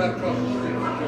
right across the street from Joe.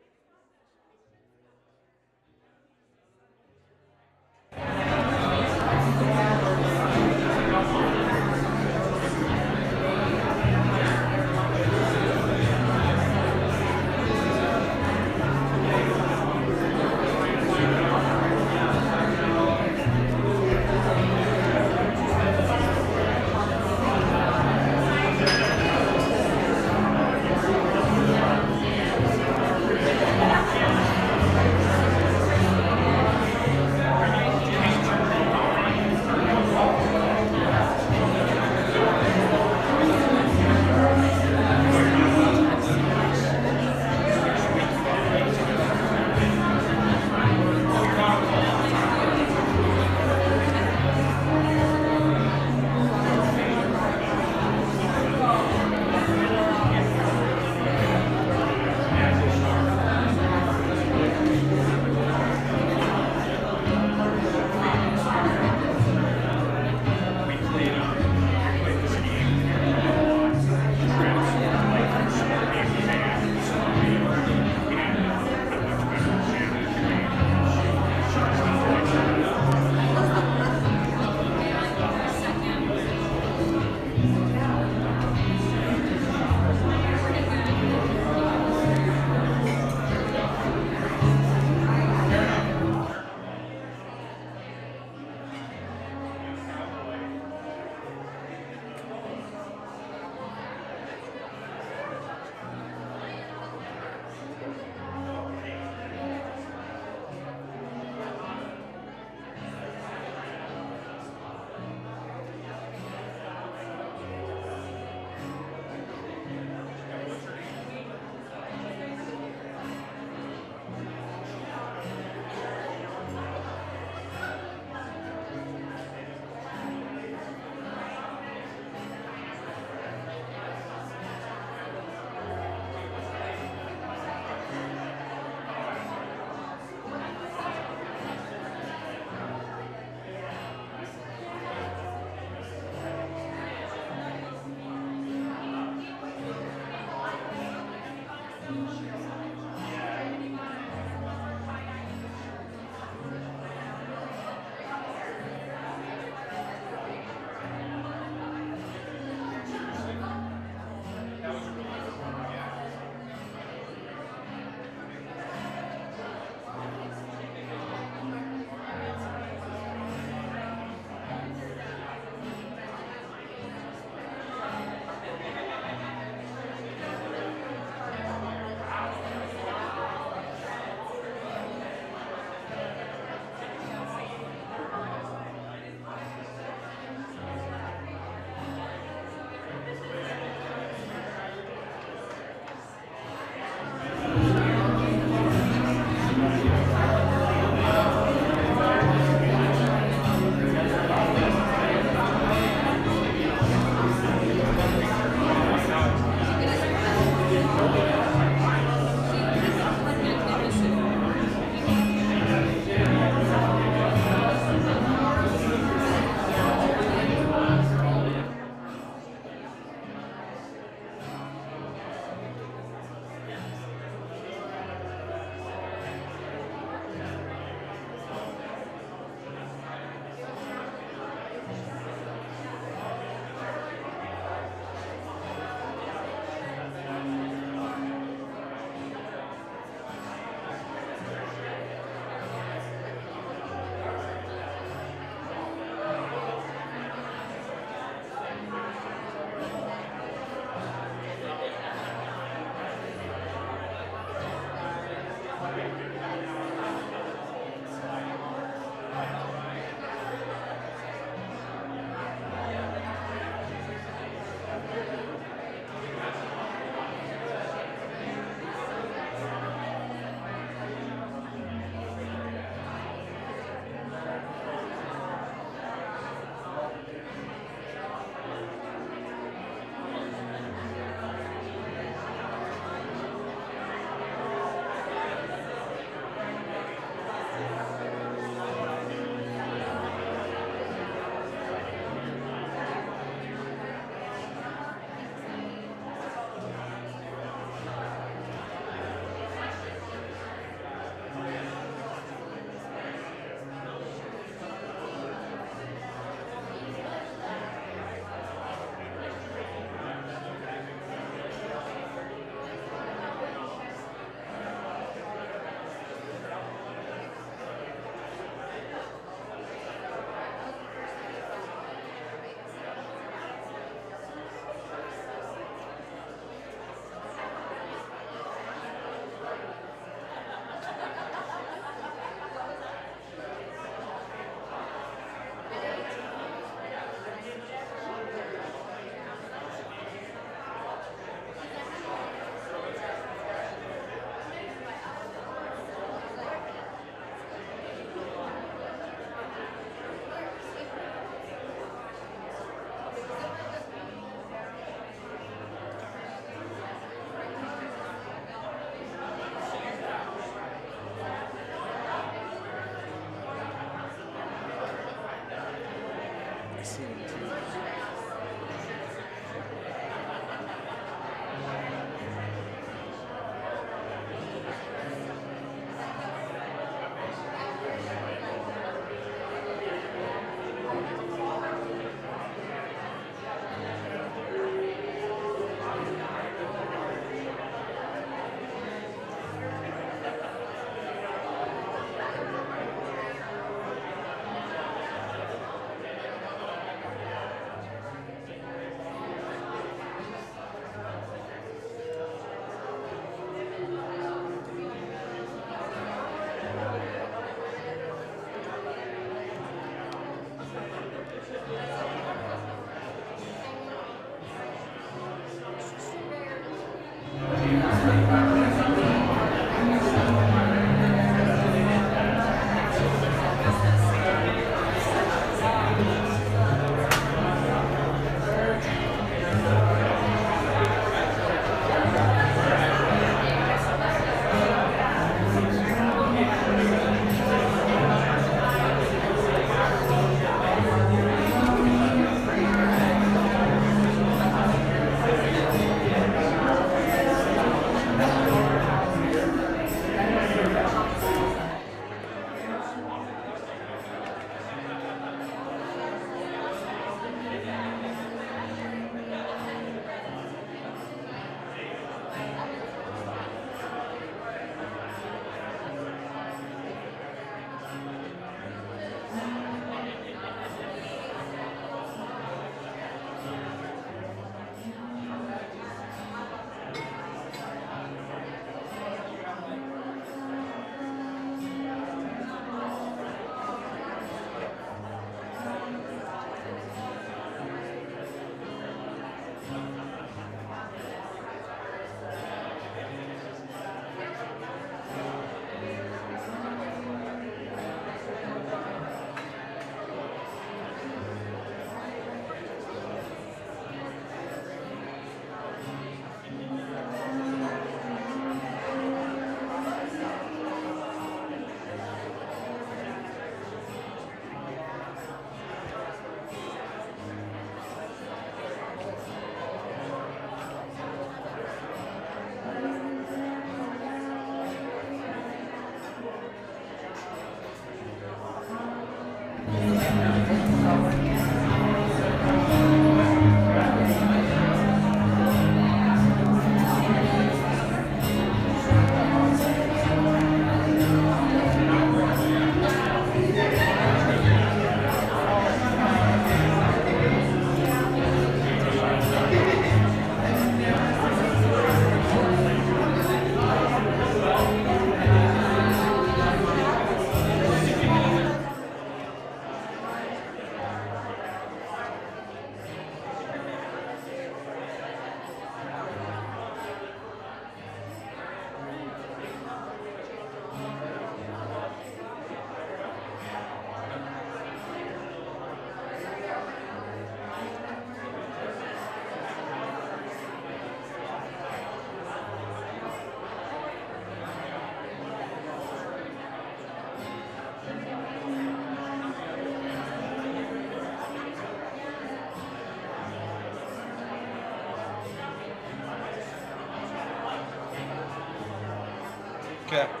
Okay.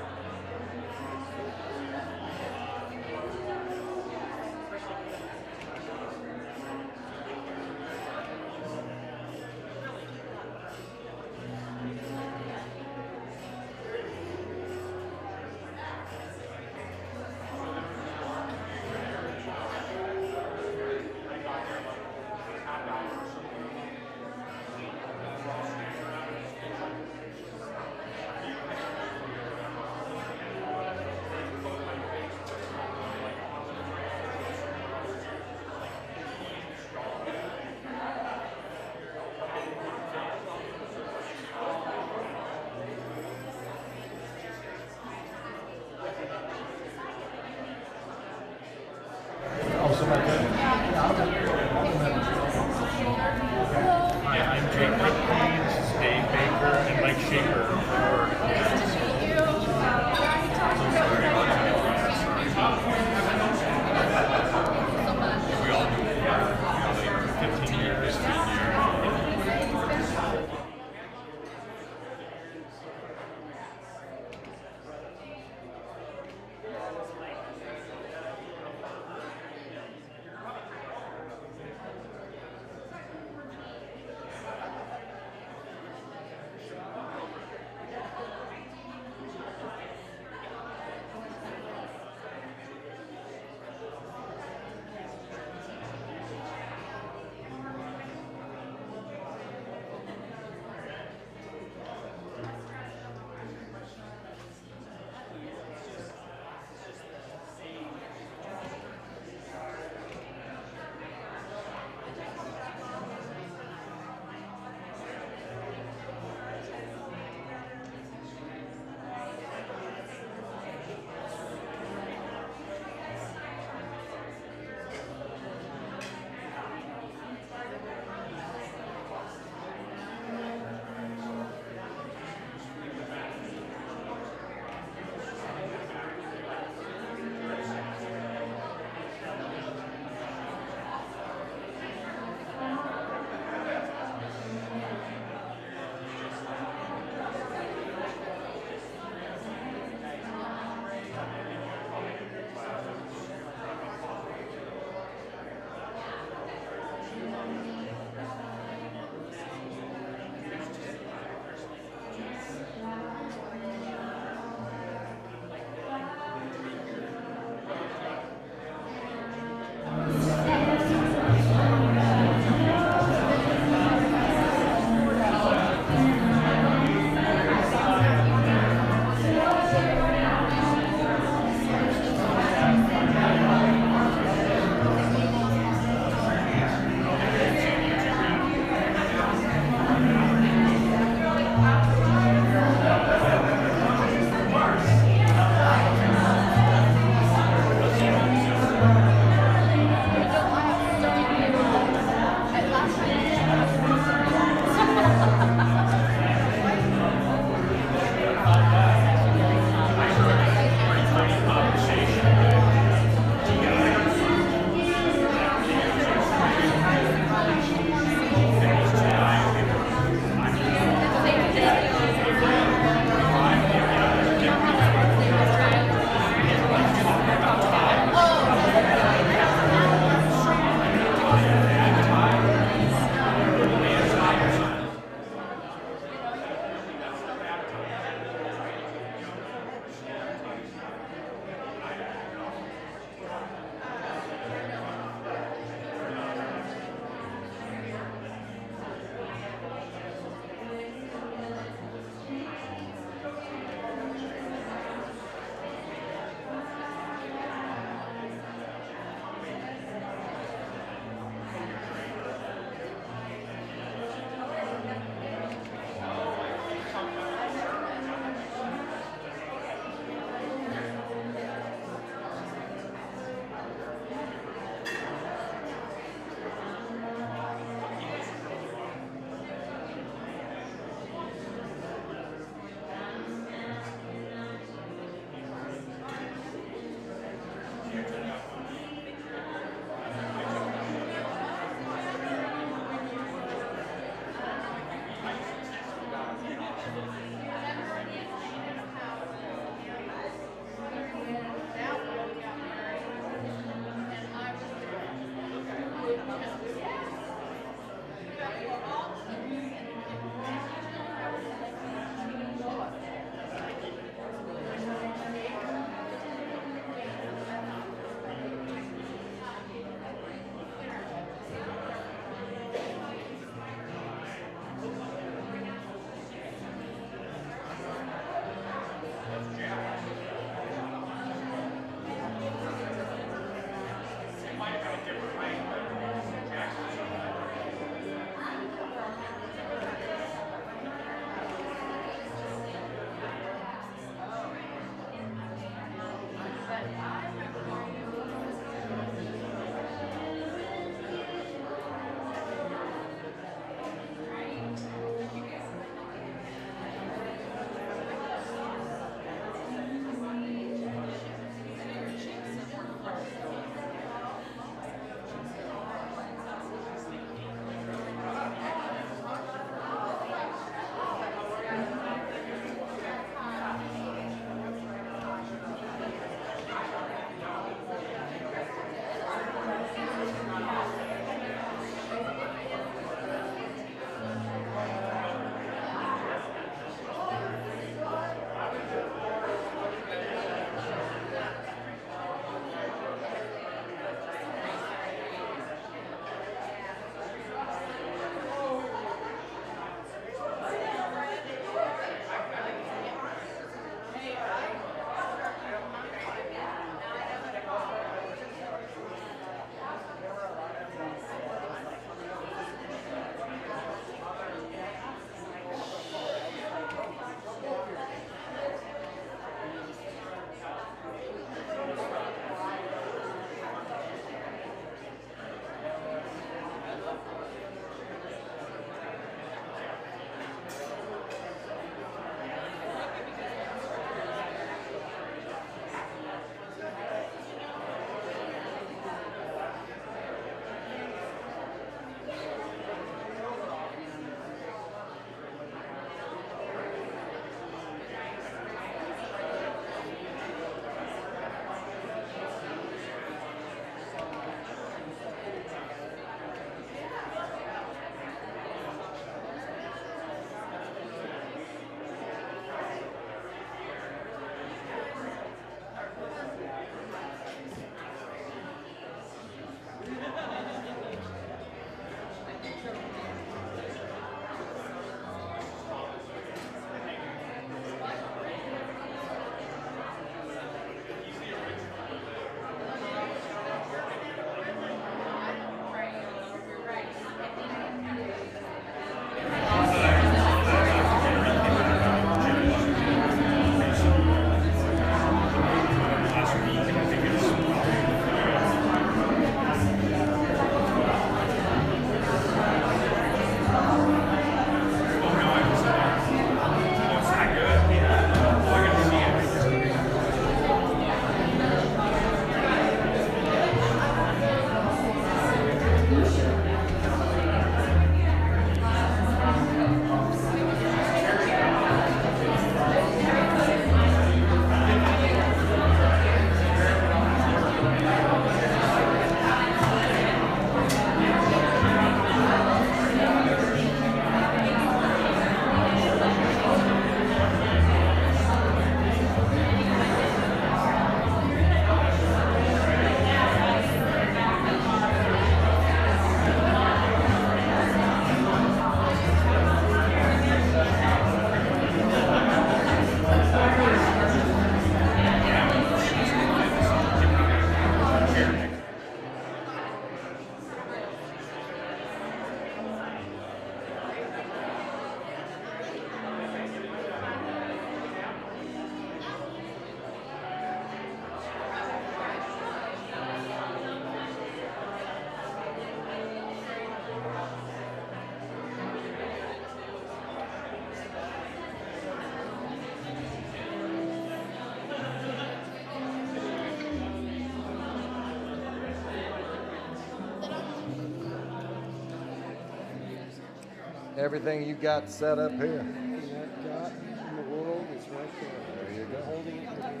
everything you got set up here. And that dot in the world is right there. There you go. Holding it in your hand.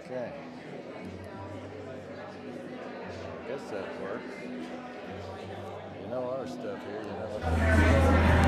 Okay. Guess that works. You know our stuff here, you know.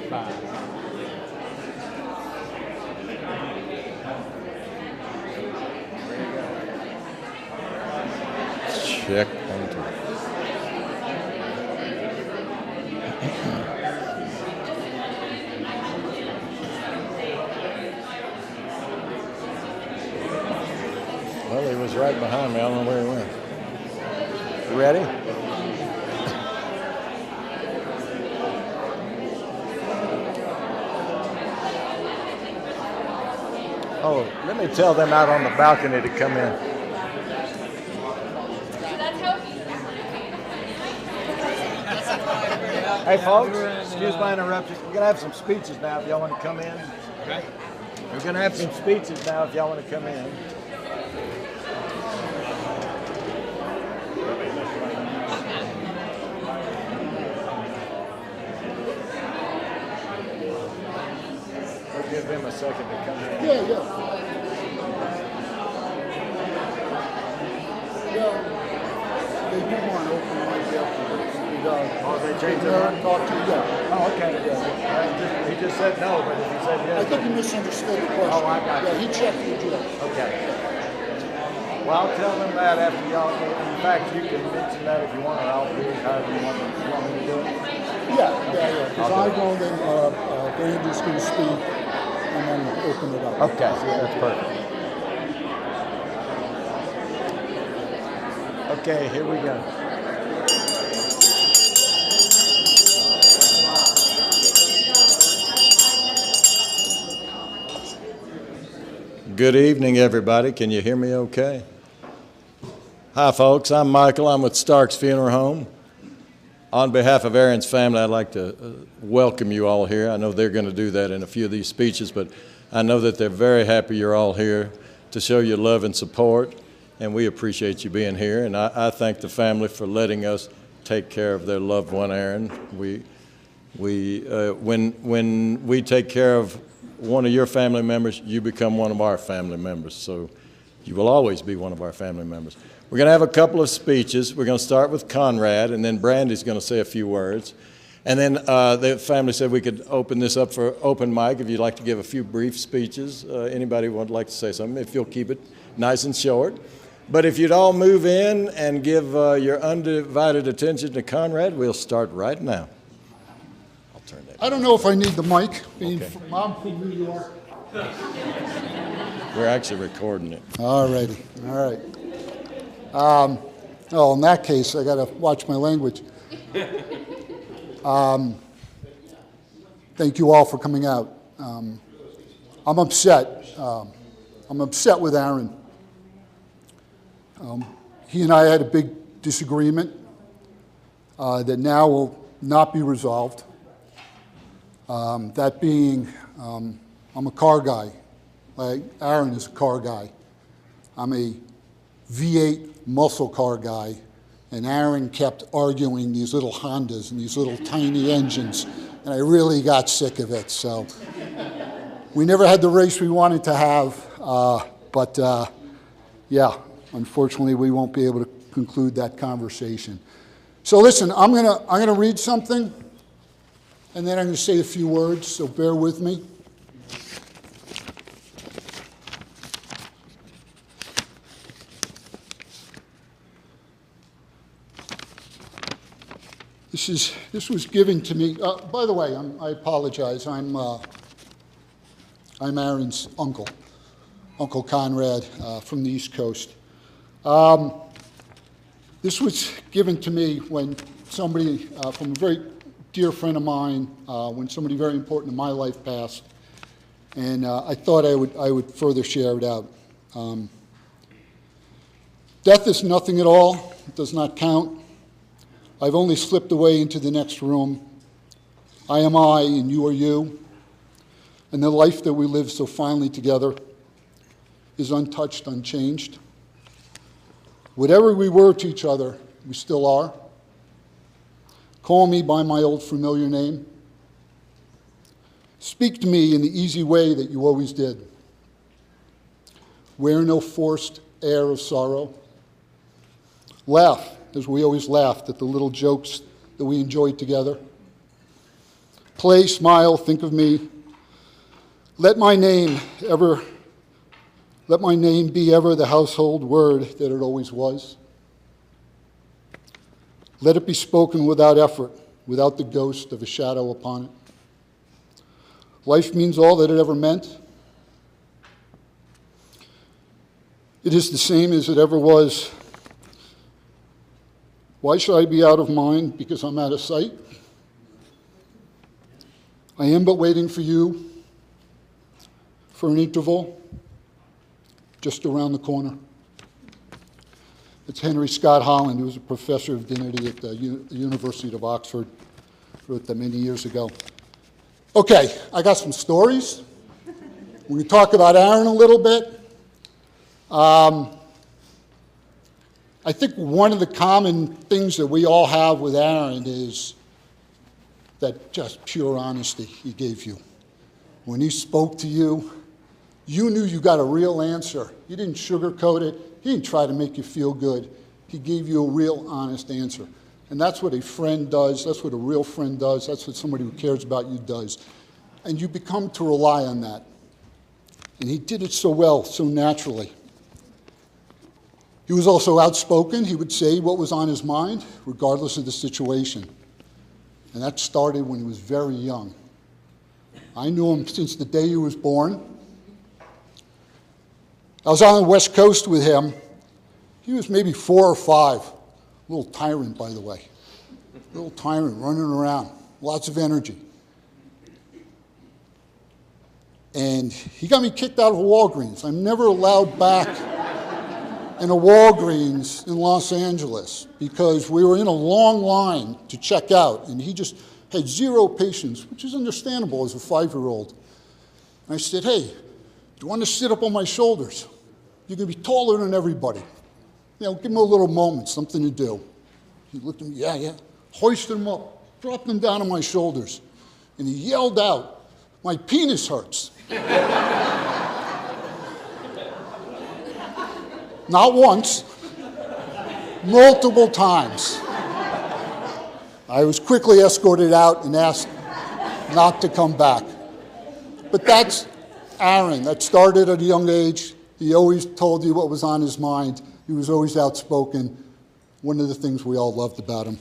5. Check 1, 2. Well, he was right behind me. I don't know where he went. You ready? Oh, let me tell them out on the balcony to come in. Hey, folks, excuse my interruption. We're going to have some speeches now if y'all want to come in. Okay. We're going to have some speeches now if y'all want to come in. We'll give them a second to come in. Yeah. They do want to open mic afterwards. Oh, they changed their mind? Talk to you. Yeah. Oh, okay. He just said no, but if he said yes. I think you misunderstood the question. Oh, I got you. Yeah, he checked you, Joe. Okay. Well, I'll tell them that after y'all. In fact, you can mention that if you want, or I'll do it however you want me to do it. Yeah. Because I'll I do go, then Brandy's going to speak, and then open it up. Okay, that's perfect. Okay, here we go. Good evening, everybody. Can you hear me okay? Hi, folks. I'm Michael. I'm with Stark's Funeral Home. On behalf of Aaron's family, I'd like to welcome you all here. I know they're going to do that in a few of these speeches, but I know that they're very happy you're all here to show your love and support, and we appreciate you being here. And I thank the family for letting us take care of their loved one, Aaron. When we take care of one of your family members, you become one of our family members. So you will always be one of our family members. We're going to have a couple of speeches. We're going to start with Conrad, and then Brandy's going to say a few words. And then the family said we could open this up for open mic if you'd like to give a few brief speeches. Anybody would like to say something, if you'll keep it nice and short. But if you'd all move in and give your undivided attention to Conrad, we'll start right now. I'll turn that. I don't know if I need the mic, being Okay. I'm from New York. We're actually recording it. All righty. All right. Oh, in that case, I got to watch my language. Thank you all for coming out. I'm upset. I'm upset with Aaron. He and I had a big disagreement that now will not be resolved. That being, I'm a car guy. Like Aaron is a car guy. I'm a V8 muscle car guy, and Aaron kept arguing these little Hondas and these little tiny engines, and I really got sick of it. So we never had the race we wanted to have, but yeah, unfortunately we won't be able to conclude that conversation. So listen, I'm gonna read something, and then I'm gonna say a few words, so bear with me. This was given to me. By the way, I apologize. I'm Aaron's uncle, Uncle Conrad from the East Coast. This was given to me when somebody from a very dear friend of mine, when somebody very important in my life passed, and I thought I would further share it out. Death is nothing at all. It does not count. I've only slipped away into the next room. I am I, and you are you. And the life that we live so finely together is untouched, unchanged. Whatever we were to each other, we still are. Call me by my old familiar name. Speak to me in the easy way that you always did. Wear no forced air of sorrow. Laugh as we always laughed at the little jokes that we enjoyed together. Play, smile, think of me. Let my name be ever the household word that it always was. Let it be spoken without effort, without the ghost of a shadow upon it. Life means all that it ever meant. It is the same as it ever was. Why should I be out of mind because I'm out of sight? I am but waiting for you for an interval just around the corner. It's Henry Scott Holland, who was a professor of divinity at the University of Oxford. Wrote that many years ago. Okay, I got some stories. We're going to talk about Aaron a little bit. I think one of the common things that we all have with Aaron is that just pure honesty he gave you. When he spoke to you, you knew you got a real answer. He didn't sugarcoat it. He didn't try to make you feel good. He gave you a real honest answer. And that's what a friend does. That's what a real friend does. That's what somebody who cares about you does. And you become to rely on that. And he did it so well, so naturally. He was also outspoken. He would say what was on his mind, regardless of the situation. And that started when he was very young. I knew him since the day he was born. I was on the West Coast with him. He was maybe 4 or 5. A little tyrant, by the way. A little tyrant running around. Lots of energy. And he got me kicked out of a Walgreens. I'm never allowed back in a Walgreens in Los Angeles because we were in a long line to check out, and he just had 0 patience, which is understandable as a 5-year-old. And I said, hey, do you want to sit up on my shoulders? You're going to be taller than everybody. You know, give him a little moment, something to do. He looked at me, yeah. Hoisted him up, dropped him down on my shoulders, and he yelled out, my penis hurts. Not once, multiple times. I was quickly escorted out and asked not to come back. But that's Aaron. That started at a young age. He always told you what was on his mind. He was always outspoken. One of the things we all loved about him.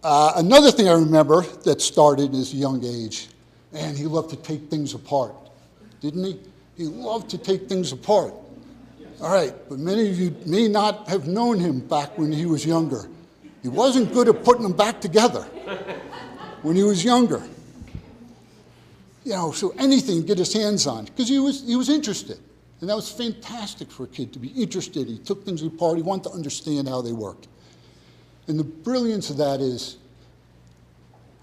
Another thing I remember that started at his young age, man, he loved to take things apart, didn't he? He loved to take things apart. All right, but many of you may not have known him back when he was younger. He wasn't good at putting them back together when he was younger. You know, so anything to get his hands on, because he was interested. And that was fantastic for a kid to be interested. He took things apart. He wanted to understand how they worked. And the brilliance of that is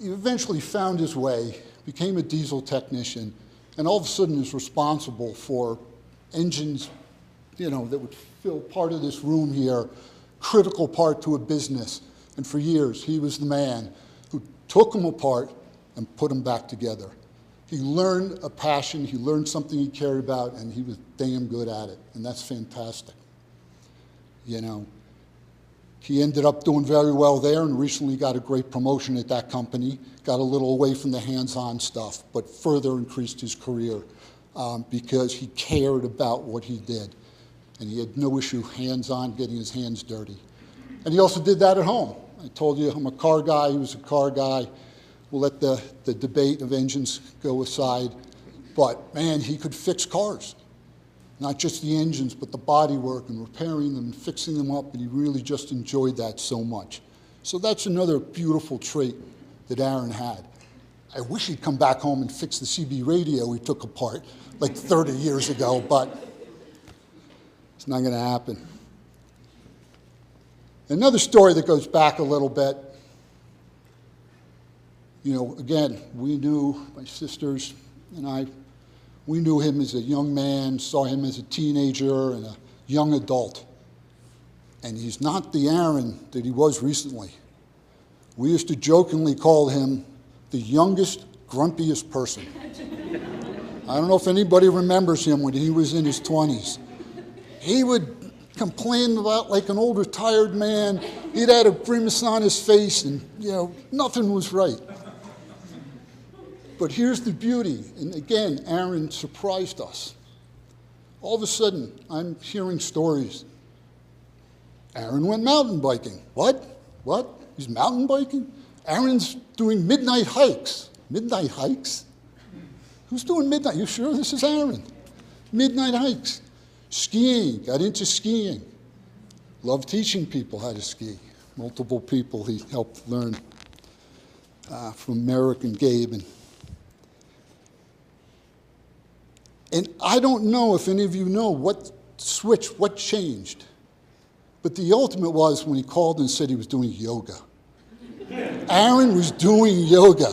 he eventually found his way, became a diesel technician, and all of a sudden is responsible for engines, you know, that would fill part of this room here, critical part to a business. And for years, he was the man who took them apart and put them back together. He learned a passion, he learned something he cared about, and he was damn good at it. And that's fantastic. You know, he ended up doing very well there and recently got a great promotion at that company. Got a little away from the hands-on stuff, but further increased his career because he cared about what he did. And he had no issue hands-on, getting his hands dirty. And he also did that at home. I told you I'm a car guy, he was a car guy. We'll let the debate of engines go aside. But man, he could fix cars. Not just the engines, but the bodywork and repairing them and fixing them up, and he really just enjoyed that so much. So that's another beautiful trait that Aaron had. I wish he'd come back home and fix the CB radio he took apart like 30 years ago, but it's not going to happen. Another story that goes back a little bit. You know, again, we knew, my sisters and I, we knew him as a young man, saw him as a teenager and a young adult. And he's not the Aaron that he was recently. We used to jokingly call him the youngest, grumpiest person. I don't know if anybody remembers him when he was in his 20s. He would complain about like an old retired man. He'd had a grimace on his face and, you know, nothing was right. But here's the beauty, and again, Aaron surprised us. All of a sudden, I'm hearing stories. Aaron went mountain biking. What? What? He's mountain biking? Aaron's doing midnight hikes. Midnight hikes? Who's doing midnight? You sure this is Aaron? Midnight hikes. Skiing, got into skiing. Loved teaching people how to ski. Multiple people he helped learn from Merrick and Gabe. And I don't know if any of you know what switched, what changed. But the ultimate was when he called and said he was doing yoga. Aaron was doing yoga.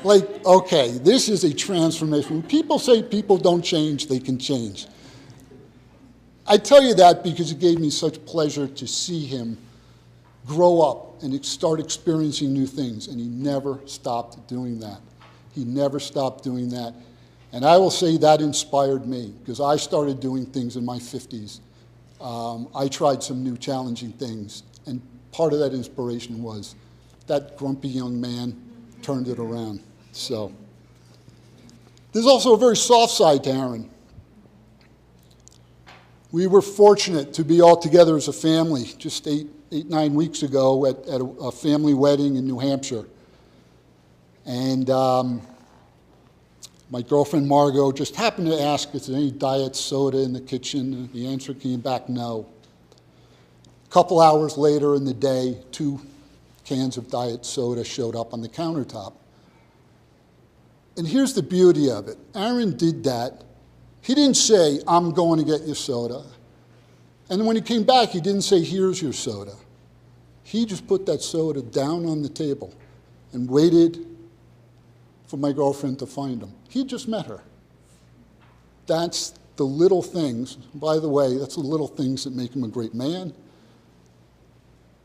Like, okay, this is a transformation. When people say people don't change, they can change. I tell you that because it gave me such pleasure to see him grow up and start experiencing new things, and he never stopped doing that. He never stopped doing that. And I will say that inspired me, because I started doing things in my 50s. I tried some new challenging things, and part of that inspiration was that grumpy young man turned it around. So there's also a very soft side to Aaron. We were fortunate to be all together as a family just 9 weeks ago at a family wedding in New Hampshire. And my girlfriend Margot just happened to ask if there's any diet soda in the kitchen, and the answer came back no. A couple hours later in the day, 2 cans of diet soda showed up on the countertop. And here's the beauty of it. Aaron did that. He didn't say, I'm going to get you soda. And when he came back, he didn't say, here's your soda. He just put that soda down on the table and waited for my girlfriend to find him. He just met her. That's the little things. By the way, that's the little things that make him a great man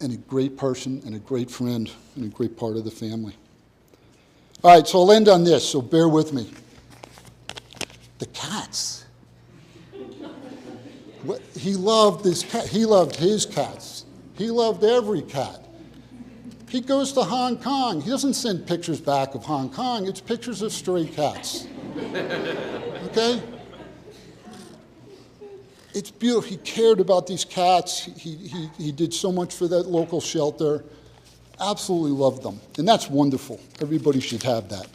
and a great person and a great friend and a great part of the family. All right, so I'll end on this, so bear with me. The cats. He loved this cat. He loved his cats. He loved every cat. He goes to Hong Kong. He doesn't send pictures back of Hong Kong. It's pictures of stray cats. Okay? It's beautiful. He cared about these cats. He did so much for that local shelter. Absolutely loved them. And that's wonderful. Everybody should have that.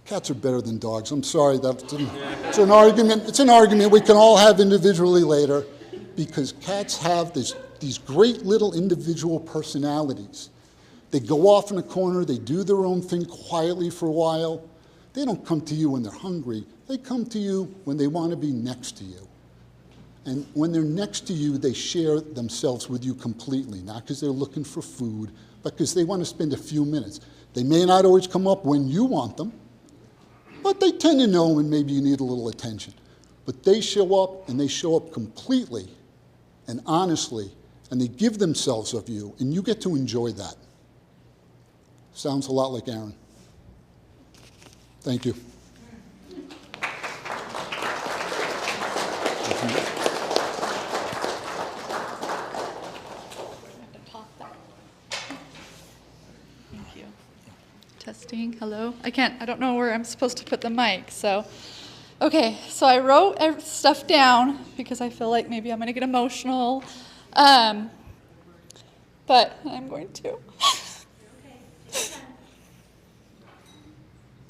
Cats are better than dogs. I'm sorry, it's an argument. It's an argument we can all have individually later, because cats have these great little individual personalities. They go off in a corner, they do their own thing quietly for a while. They don't come to you when they're hungry. They come to you when they want to be next to you. And when they're next to you, they share themselves with you completely, not because they're looking for food, but because they want to spend a few minutes. They may not always come up when you want them, but they tend to know when maybe you need a little attention. But they show up, and they show up completely and honestly, and they give themselves of you, and you get to enjoy that. Sounds a lot like Aaron. Thank you. Testing, hello. I don't know where I'm supposed to put the mic, so. Okay, so I wrote stuff down because I feel like maybe I'm gonna get emotional, but I'm going to.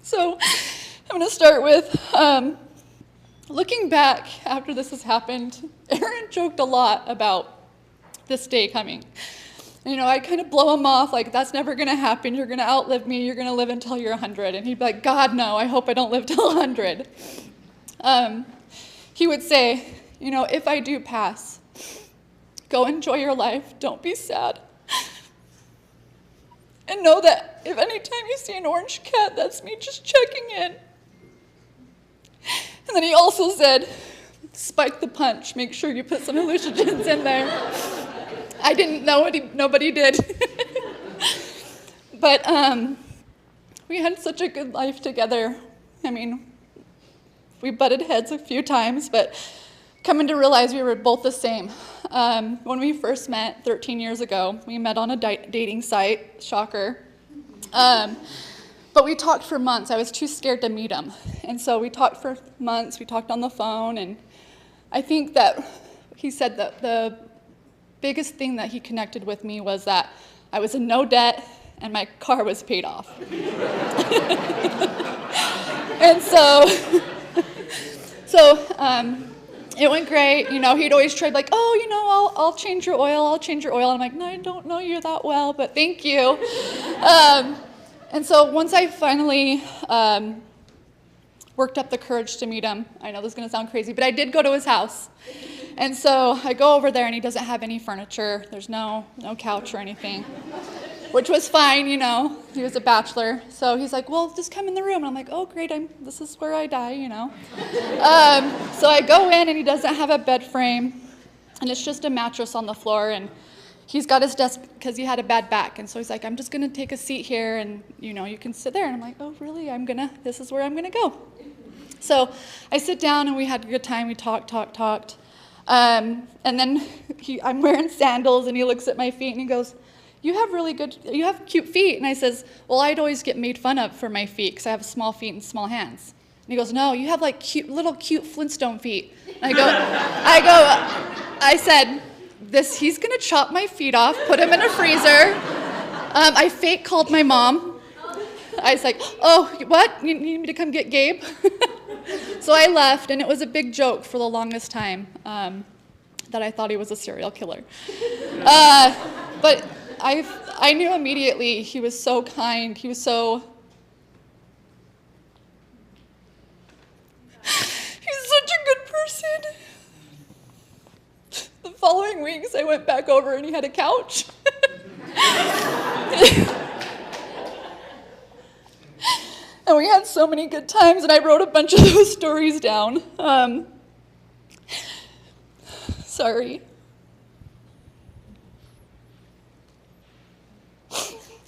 So I'm gonna start with, looking back after this has happened, Aaron joked a lot about this day coming. You know, I kind of blow him off, like, that's never going to happen. You're going to outlive me. You're going to live until you're 100. And he'd be like, God, no, I hope I don't live till 100. He would say, you know, if I do pass, go enjoy your life. Don't be sad. And know that if anytime you see an orange cat, that's me just checking in. And then he also said, spike the punch. Make sure you put some hallucinogens in there. I didn't know it, nobody did. But we had such a good life together. I mean, we butted heads a few times, but coming to realize we were both the same. When we first met 13 years ago, we met on a dating site, shocker. But But we talked for months. I was too scared to meet him. And so we talked for months. We talked on the phone. And I think that he said that the biggest thing that he connected with me was that I was in no debt and my car was paid off. And it went great. You know, he'd always tried like, oh, you know, I'll change your oil. I'll change your oil. And I'm like, no, I don't know you that well, but thank you. And so once I finally worked up the courage to meet him, I know this is going to sound crazy, but I did go to his house. And so I go over there, and he doesn't have any furniture. There's no couch or anything, which was fine, you know. He was a bachelor. So he's like, well, just come in the room. And I'm like, oh, great, this is where I die, you know. So I go in, and he doesn't have a bed frame, and it's just a mattress on the floor. And he's got his desk because he had a bad back. And so he's like, I'm just going to take a seat here, and, you know, you can sit there. And I'm like, oh, really? This is where I'm going to go. So I sit down, and we had a good time. We talked. And then I'm wearing sandals, and he looks at my feet, and he goes, you have cute feet. And I says, well, I'd always get made fun of for my feet because I have small feet and small hands. And he goes, no, you have like little cute Flintstone feet. And I said, he's going to chop my feet off, put them in a freezer. I fake called my mom. I was like, oh, what? You need me to come get Gabe? So I left, and it was a big joke for the longest time that I thought he was a serial killer. But I knew immediately he was so kind. He's such a good person. The following weeks, I went back over, and he had a couch. And we had so many good times, and I wrote a bunch of those stories down. Sorry.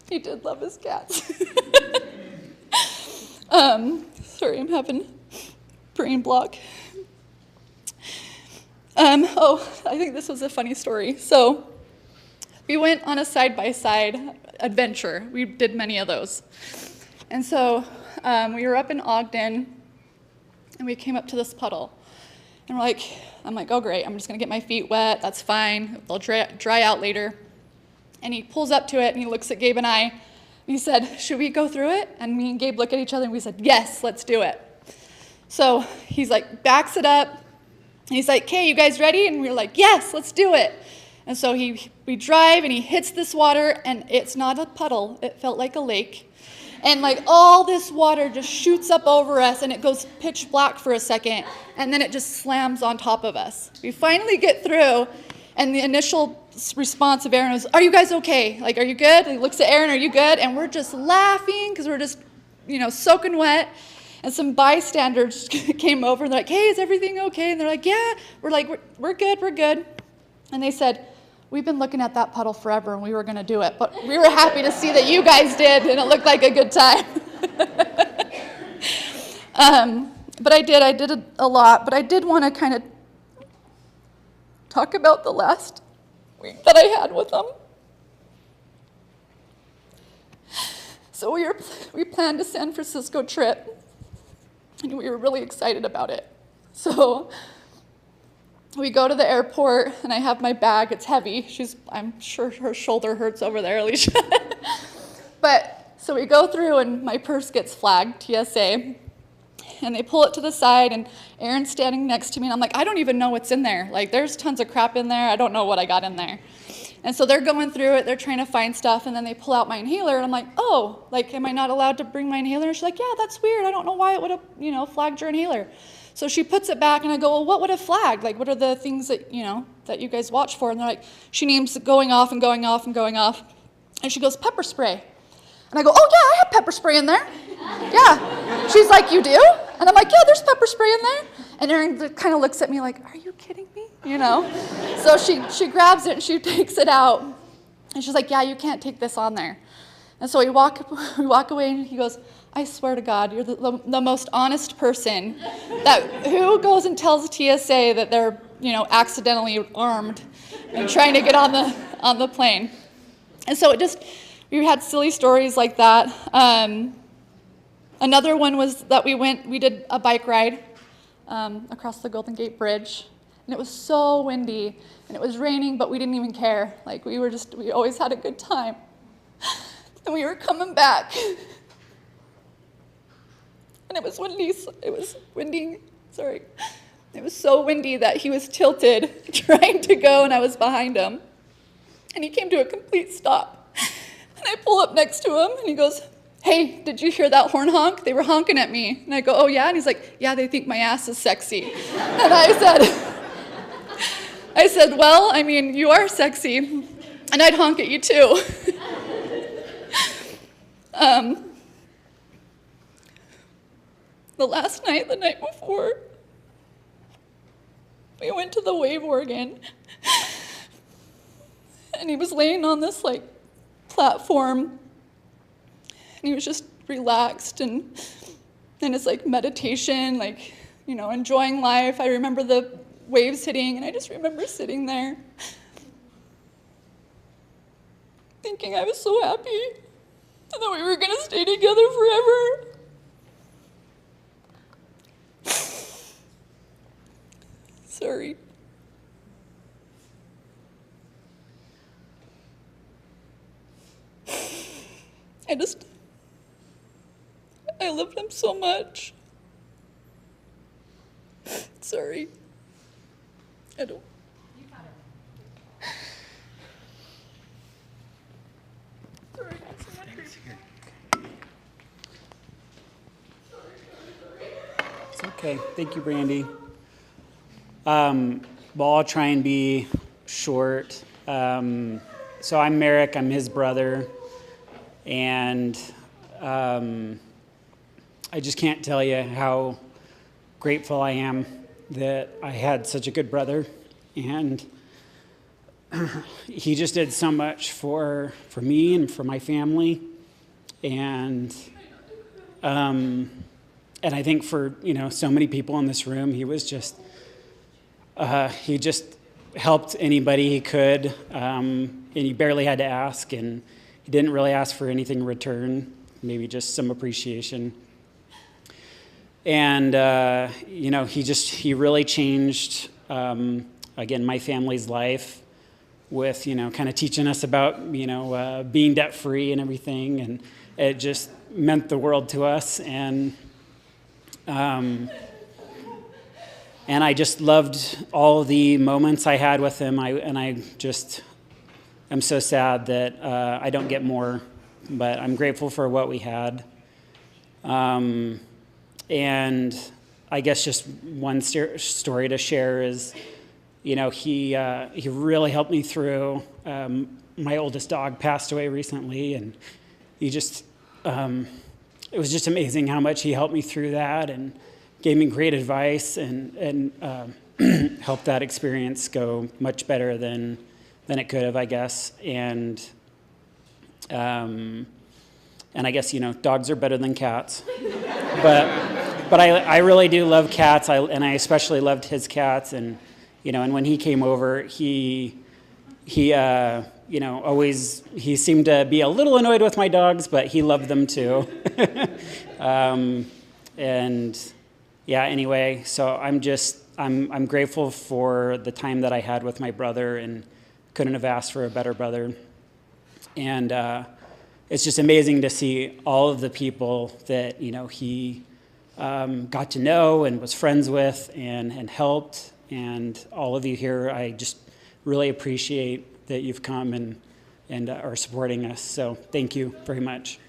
He did love his cats. Sorry, I'm having brain block. I think this was a funny story. So we went on a side-by-side adventure. We did many of those. And so we were up in Ogden, and we came up to this puddle. And I'm like, oh, great, I'm just going to get my feet wet. That's fine. They'll dry out later. And he pulls up to it, and he looks at Gabe and I, and he said, should we go through it? And me and Gabe look at each other, and we said, yes, let's do it. So he's like, backs it up, and he's like, okay, you guys ready? And we were like, yes, let's do it. And so we drive, and he hits this water, and it's not a puddle. It felt like a lake. And like all this water just shoots up over us, and it goes pitch black for a second, and then it just slams on top of us. We finally get through, and the initial response of Aaron was, are you guys okay? Like, are you good? And he looks at Aaron, are you good? And we're just laughing because we're just, soaking wet. And some bystanders came over, and they're like, hey, is everything okay? And they're like, yeah. We're like, we're good. And they said, we've been looking at that puddle forever, and we were going to do it. But we were happy to see that you guys did, and it looked like a good time. But I did a lot. But I did want to kind of talk about the last week that I had with them. So we planned a San Francisco trip, and we were really excited about it. So we go to the airport, and I have my bag. It's heavy. I'm sure her shoulder hurts over there, Alicia. But so we go through, and my purse gets flagged, TSA, and they pull it to the side, and Aaron's standing next to me, and I'm like, I don't even know what's in there. Like, there's tons of crap in there. I don't know what I got in there. And so they're going through it. They're trying to find stuff, and then they pull out my inhaler, and I'm like, oh, like, am I not allowed to bring my inhaler? And she's like, yeah, that's weird. I don't know why it would have, flagged your inhaler. So she puts it back, and I go, well, what would have flagged? Like, what are the things that, that you guys watch for? And they're like, she names going off and going off and going off. And she goes, pepper spray. And I go, oh, yeah, I have pepper spray in there. Yeah. She's like, you do? And I'm like, yeah, there's pepper spray in there. And Erin kind of looks at me like, are you kidding me? So she grabs it, and she takes it out. And she's like, yeah, you can't take this on there. And so we walk away, and he goes, I swear to God, you're the most honest person. Who goes and tells TSA that they're, accidentally armed and trying to get on the plane. And so we had silly stories like that. Another one was that we did a bike ride across the Golden Gate Bridge, and it was so windy, and it was raining, but we didn't even care. Like, we always had a good time. And we were coming back, and it was windy, sorry. It was so windy that he was tilted, trying to go, and I was behind him. And he came to a complete stop. And I pull up next to him, and he goes, "Hey, did you hear that horn honk? They were honking at me." And I go, "Oh, yeah?" And he's like, "Yeah, they think my ass is sexy." And I said, "Well, I mean, you are sexy, and I'd honk at you too." The night before, we went to the Wave Organ, and he was laying on this platform, and he was just relaxed and it's like meditation, enjoying life. I remember the waves hitting, and I just remember sitting there thinking I was so happy and that we were gonna stay together forever. Sorry. I loved him so much. Sorry. I don't. Sorry. It's okay. Thank you, Brandy. Well, I'll try and be short. So I'm Merrick. I'm his brother. And I just can't tell you how grateful I am that I had such a good brother. And he just did so much for me and for my family. And I think for, so many people in this room, he was just, he just helped anybody he could. And he barely had to ask, and he didn't really ask for anything in return, maybe just some appreciation. And, he really changed, again, my family's life with, kind of teaching us about, being debt-free and everything. And it just meant the world to us. And I just loved all the moments I had with him. I'm so sad that I don't get more, but I'm grateful for what we had. And I guess just one story to share is, he really helped me through. My oldest dog passed away recently, and he just, it was just amazing how much he helped me through that and gave me great advice and helped that experience go much better than it could have, I guess. And I guess, dogs are better than cats. But I really do love cats, and I especially loved his cats. And, and when he came over, he always, he seemed to be a little annoyed with my dogs, but he loved them too. Anyway, so I'm grateful for the time that I had with my brother, and couldn't have asked for a better brother. And it's just amazing to see all of the people that, he got to know and was friends with and helped. And all of you here, I just really appreciate that you've come and are supporting us. So thank you very much.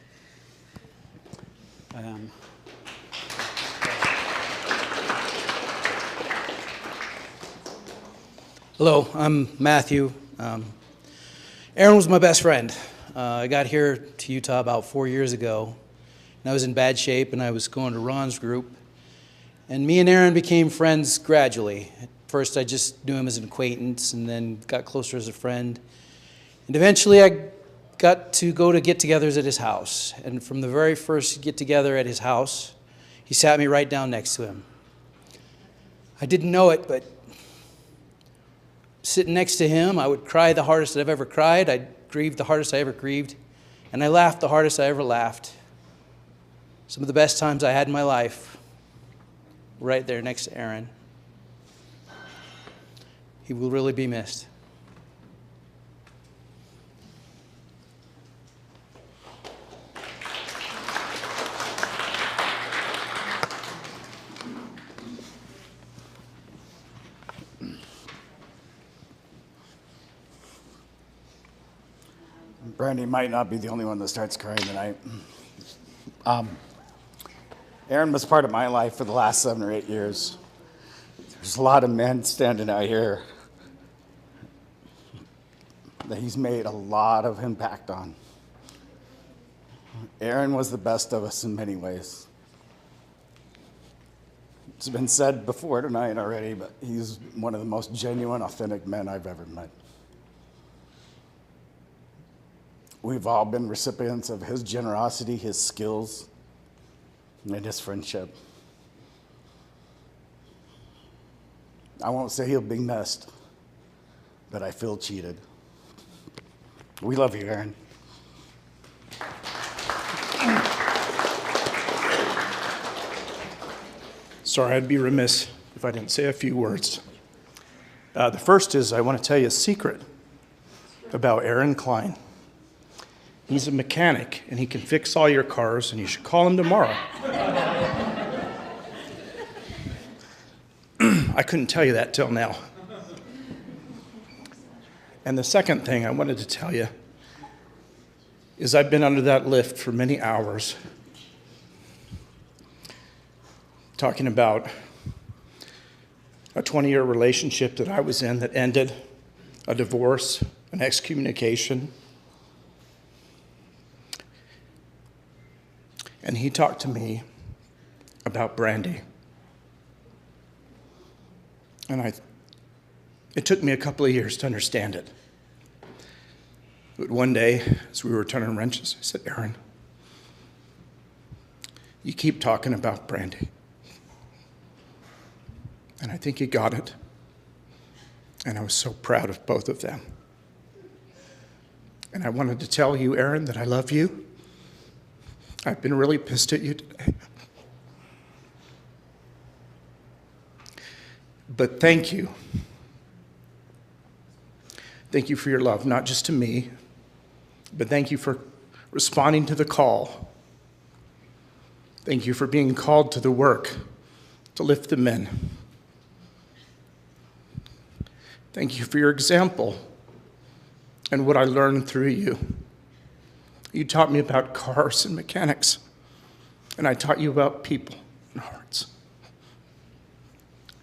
Hello, I'm Matthew. Aaron was my best friend. I got here to Utah about 4 years ago, and I was in bad shape, and I was going to Ron's group. And me and Aaron became friends gradually. At first, I just knew him as an acquaintance, and then got closer as a friend. And eventually, I got to go to get-togethers at his house. And from the very first get-together at his house, he sat me right down next to him. I didn't know it, but sitting next to him, I would cry the hardest I've ever cried. I'd grieve the hardest I ever grieved. And I laughed the hardest I ever laughed. Some of the best times I had in my life were right there next to Aaron. He will really be missed. Brandy might not be the only one that starts crying tonight. Aaron was part of my life for the last 7 or 8 years. There's a lot of men standing out here that he's made a lot of impact on. Aaron was the best of us in many ways. It's been said before tonight already, but he's one of the most genuine, authentic men I've ever met. We've all been recipients of his generosity, his skills, and his friendship. I won't say he'll be missed, but I feel cheated. We love you, Aaron. Sorry, I'd be remiss if I didn't say a few words. The first is I want to tell you a secret about Aaron Klein. He's a mechanic, and he can fix all your cars, and you should call him tomorrow. I couldn't tell you that till now. And the second thing I wanted to tell you is I've been under that lift for many hours talking about a 20-year relationship that I was in that ended, a divorce, an excommunication. And he talked to me about Brandy. And it took me a couple of years to understand it. But one day, as we were turning wrenches, I said, Aaron, you keep talking about Brandy. And I think he got it. And I was so proud of both of them. And I wanted to tell you, Aaron, that I love you. I've been really pissed at you today. But thank you. Thank you for your love, not just to me, but thank you for responding to the call. Thank you for being called to the work to lift the men. Thank you for your example and what I learned through you. You taught me about cars and mechanics, and I taught you about people and hearts.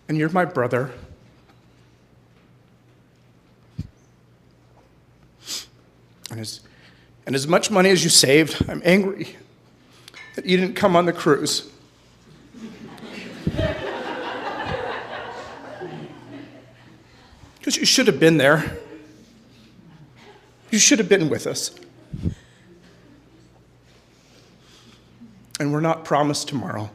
And you're my brother. And as much money as you saved, I'm angry that you didn't come on the cruise. Because you should have been there. You should have been with us. And we're not promised tomorrow.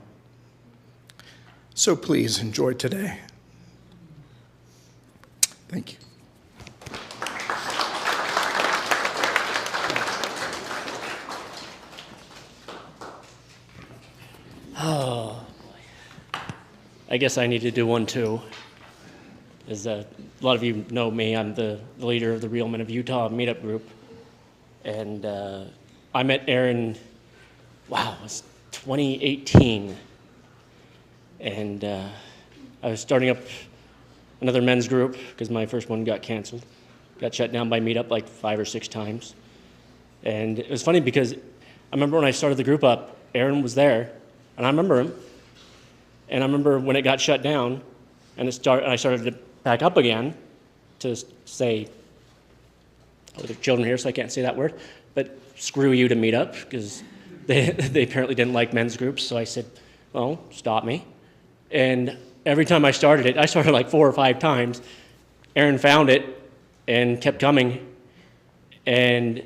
So please enjoy today. Thank you. Oh, I guess I need to do one too. As a lot of you know me, I'm the leader of the Real Men of Utah meetup group. And I met Aaron, wow, it was 2018. And I was starting up another men's group because my first one got canceled. Got shut down by meetup like 5 or 6 times. And it was funny because I remember when I started the group up, Aaron was there, and I remember him. And I remember when it got shut down, and I started to back up again to say, oh, there are children here, so I can't say that word, but screw you to meet up, because they apparently didn't like men's groups. So I said, well, stop me. And every time I started like 4 or 5 times. Aaron found it and kept coming, and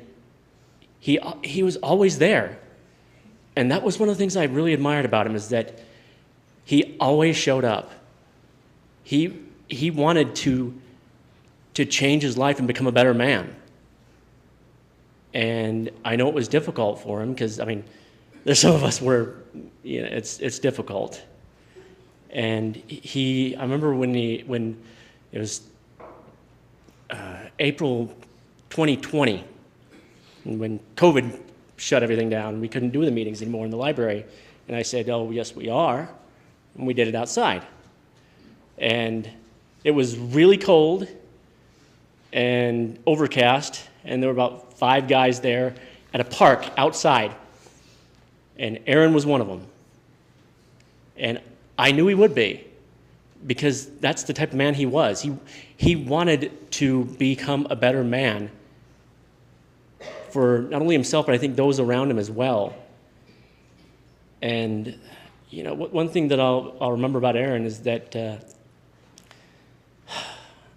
he was always there. And that was one of the things I really admired about him, is that he always showed up. He wanted to change his life and become a better man. And I know it was difficult for him because, I mean, there's some of us where, you know, it's difficult. And I remember when it was April 2020, when COVID shut everything down, we couldn't do the meetings anymore in the library. And I said, oh, yes, we are. And we did it outside. And it was really cold and overcast, and there were about 5 guys there at a park outside. And Aaron was one of them. And I knew he would be, because that's the type of man he was. He wanted to become a better man for not only himself, but I think those around him as well. And, you know, one thing that I'll remember about Aaron is that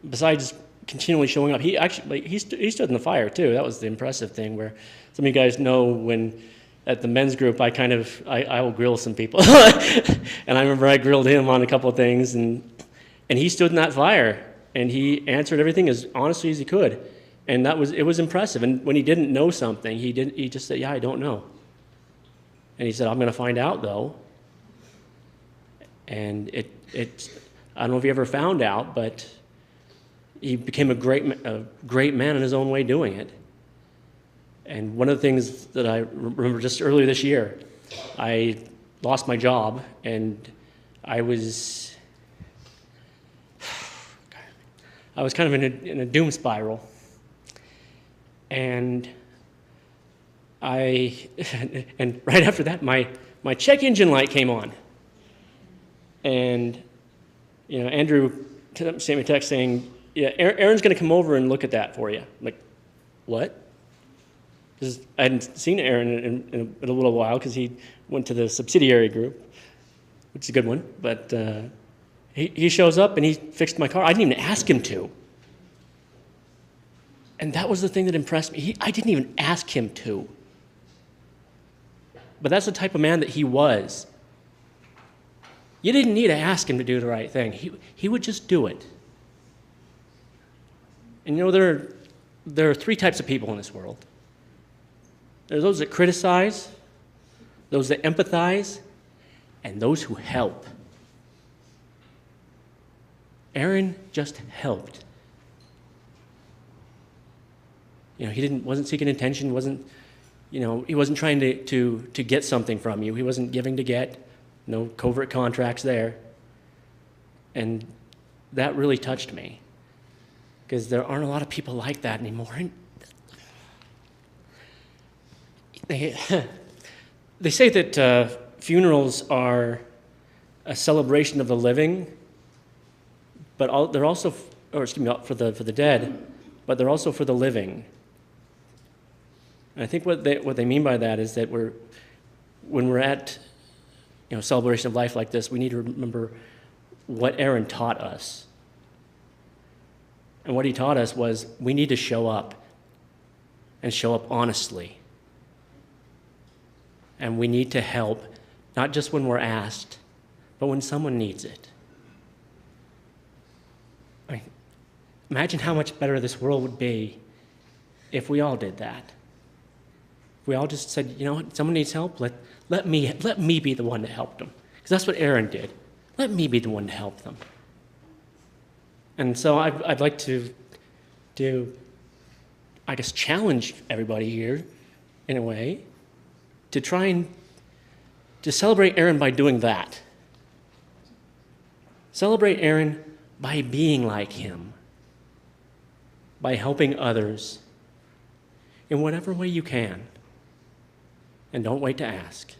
besides continually showing up, he stood in the fire too. That was the impressive thing, where some of you guys know when at the men's group, I will grill some people. And I remember I grilled him on a couple of things, and he stood in that fire, and he answered everything as honestly as he could. And it was impressive. And when he didn't know something, he just said, yeah, I don't know. And he said, I'm going to find out, though. And I don't know if he ever found out, but he became a great man in his own way doing it. And one of the things that I remember just earlier this year, I lost my job, and I was kind of in a doom spiral. And and right after that, my check engine light came on. And, you know, Andrew sent me a text saying, yeah, Aaron's going to come over and look at that for you. I'm like, what? Because I hadn't seen Aaron in a little while, because he went to the subsidiary group, which is a good one. But he shows up and he fixed my car. I didn't even ask him to. And that was the thing that impressed me. I didn't even ask him to. But that's the type of man that he was. You didn't need to ask him to do the right thing. He would just do it. And you know, there are 3 types of people in this world. There's those that criticize, those that empathize, and those who help. Aaron just helped. You know, he wasn't seeking attention, he wasn't trying to get something from you. He wasn't giving to get. No covert contracts there. And that really touched me, because there aren't a lot of people like that anymore. And they say that funerals are a celebration of the living, but they're also, for the dead, but they're also for the living. And I think what they mean by that is that when we're at, you know, celebration of life like this, we need to remember what Aaron taught us. And what he taught us was we need to show up, and show up honestly. And we need to help, not just when we're asked, but when someone needs it. I mean, imagine how much better this world would be if we all did that. If we all just said, you know what, someone needs help, let me be the one to help them. Because that's what Aaron did. Let me be the one to help them. And so I'd like to, I guess, challenge everybody here, in a way, to try and to celebrate Aaron by doing that. Celebrate Aaron by being like him, by helping others in whatever way you can. And don't wait to ask,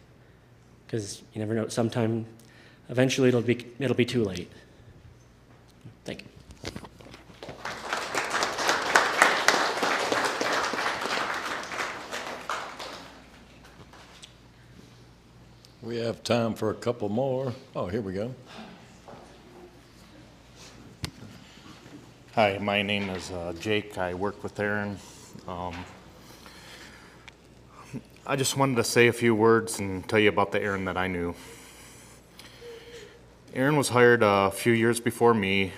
because you never know. Sometime, eventually, it'll be too late. Thank you. We have time for a couple more. Oh, here we go. Hi, my name is Jake. I work with Aaron. I just wanted to say a few words and tell you about the Aaron that I knew. Aaron was hired a few years before me,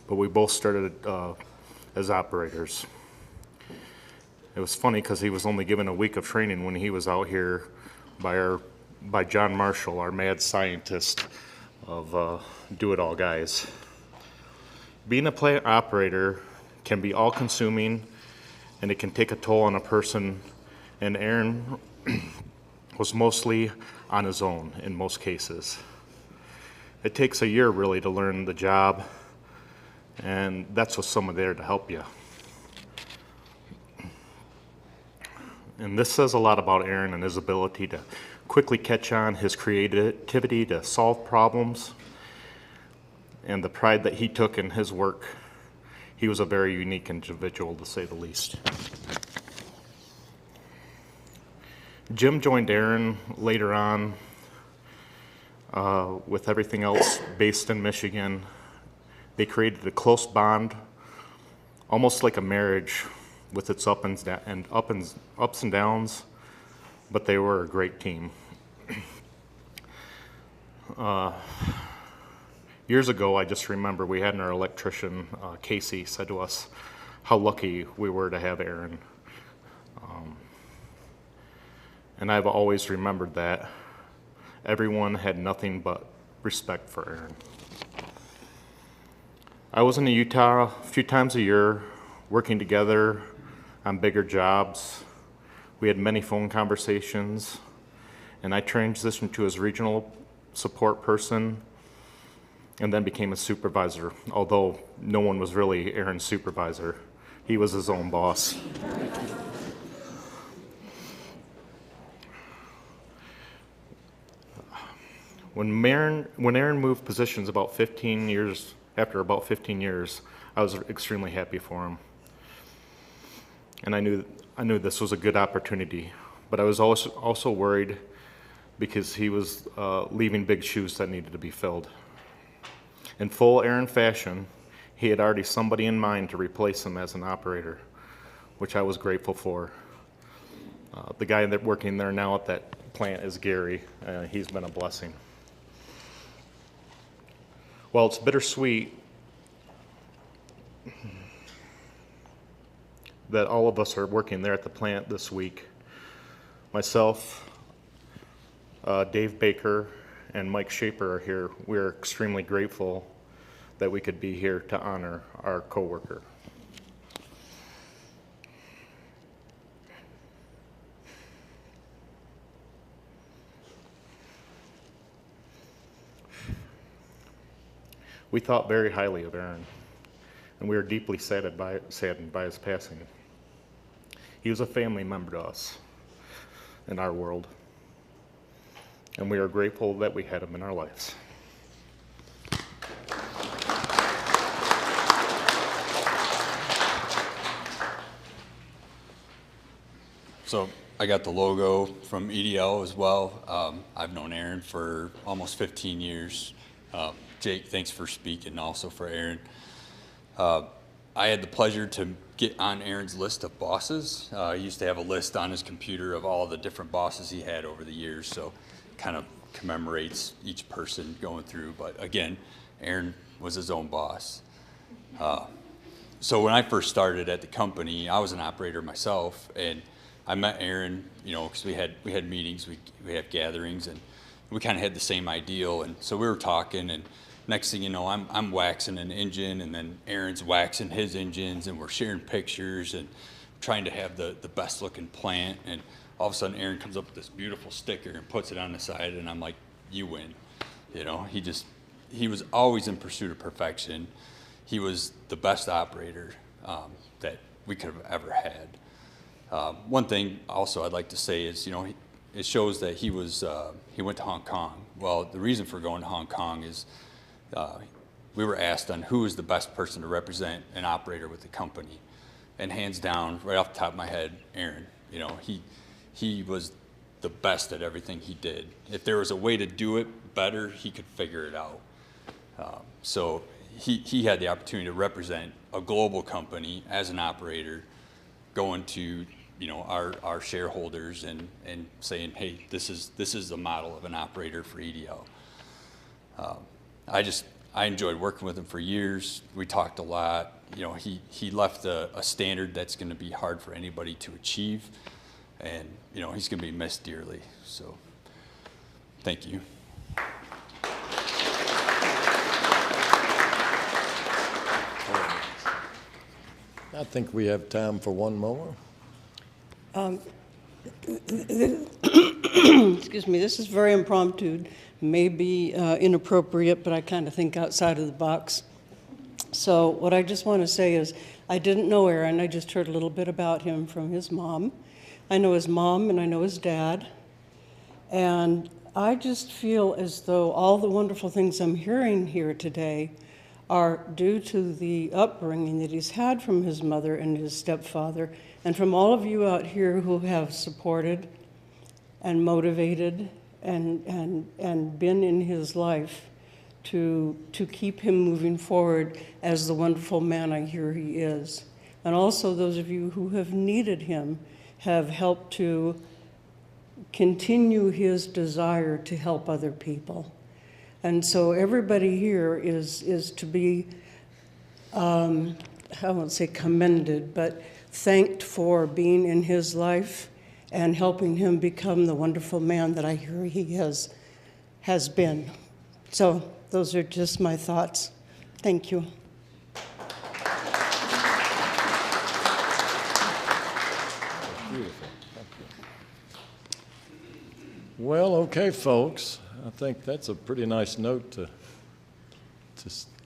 but we both started as operators. It was funny because he was only given a week of training when he was out here by John Marshall, our mad scientist of do-it-all guys. Being a plant operator can be all-consuming, and it can take a toll on a person, and Aaron was mostly on his own in most cases. It takes a year really to learn the job, and that's with someone there to help you. And this says a lot about Aaron and his ability to quickly catch on, his creativity to solve problems, and the pride that he took in his work. He was a very unique individual, to say the least. Jim joined Aaron later on with everything else based in Michigan. They created a close bond, almost like a marriage with its ups and downs, but they were a great team. Years ago, I just remember we had our electrician, Casey, said to us how lucky we were to have Aaron. And I've always remembered that. Everyone had nothing but respect for Aaron. I was in Utah a few times a year, working together on bigger jobs. We had many phone conversations, and I transitioned to his regional support person and then became a supervisor, although no one was really Aaron's supervisor. He was his own boss. When Aaron moved positions after about 15 years, I was extremely happy for him. And I knew this was a good opportunity, but I was also worried because he was leaving big shoes that needed to be filled. In full Aaron fashion, he had already somebody in mind to replace him as an operator, which I was grateful for. The guy that working there now at that plant is Gary. He's been a blessing. While it's bittersweet that all of us are working there at the plant this week, myself, Dave Baker, and Mike Shaper are here. We're extremely grateful that we could be here to honor our coworker. We thought very highly of Aaron, and we are deeply saddened by his passing. He was a family member to us in our world, and we are grateful that we had him in our lives. So I got the logo from EDL as well. I've known Aaron for almost 15 years. Jake, thanks for speaking, also for Aaron. I had the pleasure to get on Aaron's list of bosses. He used to have a list on his computer of all the different bosses he had over the years, so kind of commemorates each person going through. But again, Aaron was his own boss. So when I first started at the company, I was an operator myself, and I met Aaron, because we had meetings, we had gatherings, and we kind of had the same ideal, and so we were talking, and next thing you know, I'm waxing an engine, and then Aaron's waxing his engines, and we're sharing pictures and trying to have the best looking plant, and all of a sudden Aaron comes up with this beautiful sticker and puts it on the side, and I'm like, you win. He was always in pursuit of perfection. He was the best operator that we could have ever had. One thing also I'd like to say is, it shows that he went to Hong Kong. Well, the reason for going to Hong Kong is we were asked on who is the best person to represent an operator with the company. And hands down, right off the top of my head, Aaron. He was the best at everything he did. If there was a way to do it better, he could figure it out. So he had the opportunity to represent a global company as an operator, going to our shareholders and saying, hey, this is the model of an operator for EDL. I enjoyed working with him for years. We talked a lot. He left a standard that's going to be hard for anybody to achieve, and he's going to be missed dearly. So Thank you. I think we have time for one more. Excuse me, this is very impromptu, may be inappropriate, but I kind of think outside of the box. So what I just want to say is, I didn't know Aaron, I just heard a little bit about him from his mom. I know his mom and I know his dad. And I just feel as though all the wonderful things I'm hearing here today are due to the upbringing that he's had from his mother and his stepfather, and from all of you out here who have supported and motivated and been in his life to keep him moving forward as the wonderful man I hear he is. And also those of you who have needed him have helped to continue his desire to help other people. And so everybody here is to be, I won't say commended, but thanked for being in his life and helping him become the wonderful man that I hear he has been. So those are just my thoughts. Thank you. Beautiful. Thank you. Well, okay, folks. I think that's a pretty nice note to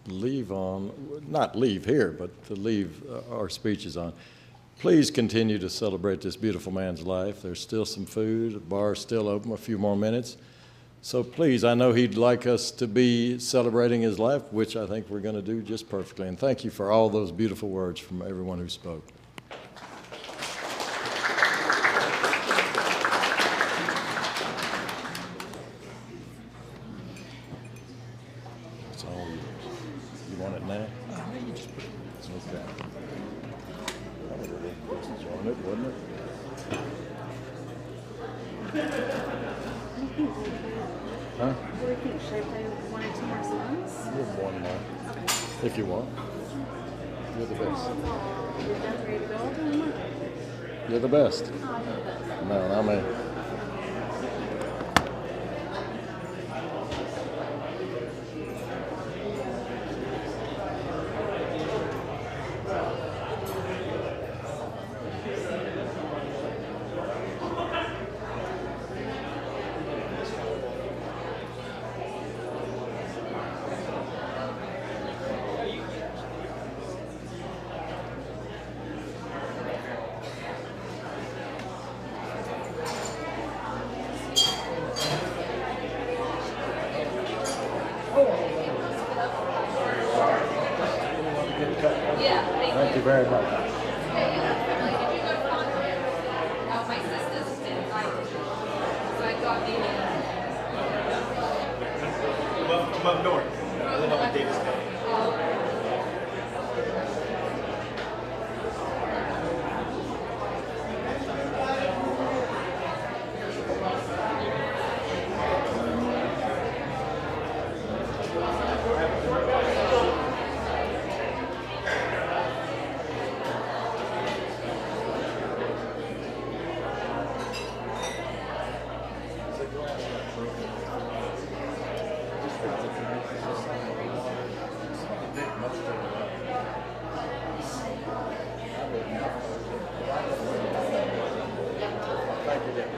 leave on, not leave here, but to leave our speeches on. Please continue to celebrate this beautiful man's life. There's still some food, the bar's still open, a few more minutes. So please, I know he'd like us to be celebrating his life, which I think we're going to do just perfectly. And thank you for all those beautiful words from everyone who spoke. It's all yours. You want it now? It's okay. Join it, wouldn't it? Huh? Should I play one or two more songs? You have one more. Okay. If you want. You're the best. You're done, ready to go? You're the best. Oh, you're the best. No, not me. Thank you very much. Come up north. I live up in Davis County. Thank you, Dick.